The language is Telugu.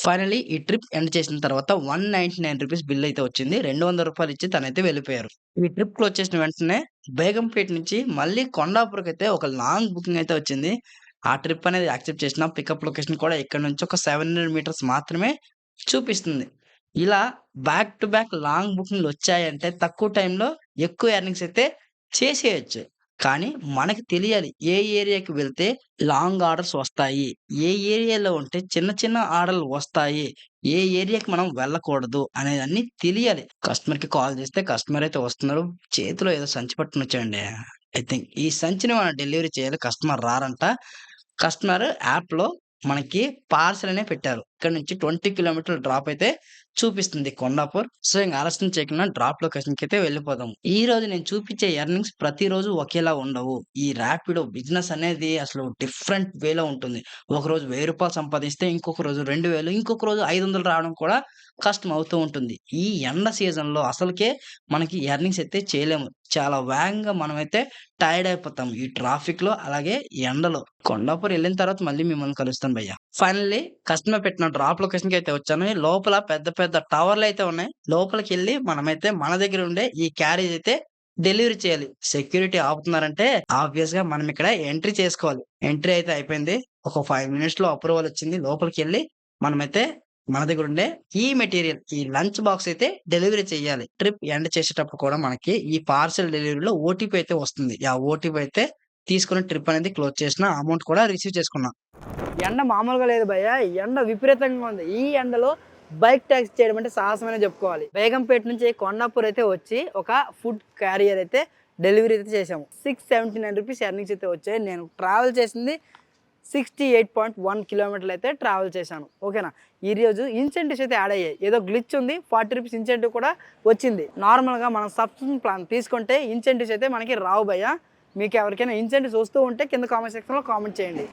ఫైనల్లీ ఈ ట్రిప్ ఎండ్ చేసిన తర్వాత ₹199 బిల్ అయితే వచ్చింది. ₹200 ఇచ్చి తనైతే వెళ్ళిపోయారు. ఈ ట్రిప్ క్లోజ్ చేసిన వెంటనే బేగంపేట నుంచి మళ్ళీ కొండాపూర్‌కైతే ఒక లాంగ్ బుకింగ్ అయితే వచ్చింది. ఆ ట్రిప్ అనేది యాక్సెప్ట్ చేసిన పికప్ లొకేషన్ కూడా ఇక్కడి నుంచి ఒక 700 మీటర్స్ మాత్రమే చూపిస్తుంది. ఇలా బ్యాక్ టు బ్యాక్ లాంగ్ బుకింగ్‌లొచ్చాయంటే తక్కువ టైంలో ఎక్కువ ఎర్నింగ్స్ అయితే చేసేయొచ్చు. కానీ మనకి తెలియాలి ఏ ఏరియాకి వెళ్తే లాంగ్ ఆర్డర్స్ వస్తాయి. ఏ ఏరియాలో ఉంటే చిన్న చిన్న ఆర్డర్‌లు వస్తాయి. ఏ ఏరియాకి మనం వెళ్ళకూడదు అనేదన్నీ తెలియాలి. కస్టమర్‌కి కాల్ చేస్తే కస్టమర్ అయితే వస్తున్నారు. చేతిలో ఏదో సంచి పట్టుకొనొచ్చాడండి. ఐ థింక్ ఈ సంచిని మనం డెలివరీ చేయాలి. కస్టమర్ రారంట. కస్టమర్ యాప్‌లో మనకి పార్సెల్ అనే పెట్టారు. ఇక్కడి నుంచి 20 కిలోమీటర్ల డ్రాప్ అయితే చూపిస్తుంది కొండాపూర్. సో, ఇంక ఆలస్యం చేయకుండా డ్రాప్ లొకేషన్‌కైతే వెళ్ళిపోదాం. ఈరోజు నేను చూపించే ఎర్నింగ్స్ ప్రతిరోజు ఒకేలా ఉండవు. ఈ ర్యాపిడో బిజినెస్ అనేది అసలు డిఫరెంట్ వేలో ఉంటుంది. ఒకరోజు ₹1000 సంపాదిస్తే ఇంకొక రోజు 2000 ఇంకొక రోజు 500 రావడం కూడా కష్టం అవుతూ ఉంటుంది. ఈ ఎండ సీజన్‌లో అసలకే మనకి ఎర్నింగ్స్ అయితే చేయలేము. చాలా వేగంగా మనమైతే టైర్డ్ అయిపోతాం. ఈ ట్రాఫిక్‌లో అలాగే ఎండలో. కొండాపూర్ ఎళ్ళిన తర్వాత మళ్ళీ మిమ్మల్ని కలుస్తాను భయ్యా. ఫైనల్లీ కస్టమర్ పెట్టిన డ్రాప్ లొకేషన్‌కైతే వచ్చాను. లోపల పెద్ద పెద్ద టవర్‌లయితే ఉన్నాయి. లోపలికెళ్ళి మనమైతే మన దగ్గర ఉండే ఈ క్యారేజ్ అయితే డెలివరీ చేయాలి. సెక్యూరిటీ ఆపుతున్నారంటే ఆబ్వియస్‌గా మనం ఇక్కడ ఎంట్రీ చేసుకోవాలి. ఎంట్రీ అయితే అయిపోయింది. ఒక 5 మినిట్స్‌లో అప్రూవల్ వచ్చింది. లోపలికెళ్ళి మనమైతే మన దగ్గర ఉండే ఈ మెటీరియల్ ఈ లంచ్ బాక్స్ అయితే డెలివరీ చేయాలి. ట్రిప్ ఎండ్ చేసేటప్పుడు కూడా మనకి ఈ పార్సెల్ డెలివరీలో ఓటీపీ అయితే వస్తుంది. ఆ ఓటీపీ అయితే తీసుకొని ట్రిప్ అనేది క్లోజ్ చేసిన అమౌంట్ కూడా రిసీవ్ చేసుకున్నా. ఎండ మామూలుగా లేదు భయ్య, ఎండ విపరీతంగా ఉంది. ఈ ఎండలో బైక్ ట్యాక్సీ చేయడం అంటే సాహసమనే చెప్పుకోవాలి. బేగంపేట నుంచి కొండాపూర్ అయితే వచ్చి ఒక ఫుడ్ క్యారియర్ అయితే డెలివరీ అయితే చేసాము. ₹679 ఎర్నింగ్స్ అయితే వచ్చాయి. నేను ట్రావెల్ చేసింది 68.1 కిలోమీటర్లు అయితే ట్రావెల్ చేశాను. ఓకేనా. ఈరోజు ఇన్సెంటివ్స్ అయితే యాడ్ అయ్యాయి. ఏదో గ్లిచ్ ఉంది, ₹40 ఇన్సెంటివ్ కూడా వచ్చింది. నార్మల్గా మనం సబ్స్క్రిప్షన్ ప్లాన్ తీసుకుంటే ఇన్సెంటివ్స్ అయితే మనకి రావు భయ్య. మీకు ఎవరికైనా ఇన్సెంటివ్స్ వస్తూ ఉంటే కింద కామెంట్ సెక్షన్లో కామెంట్ చేయండి.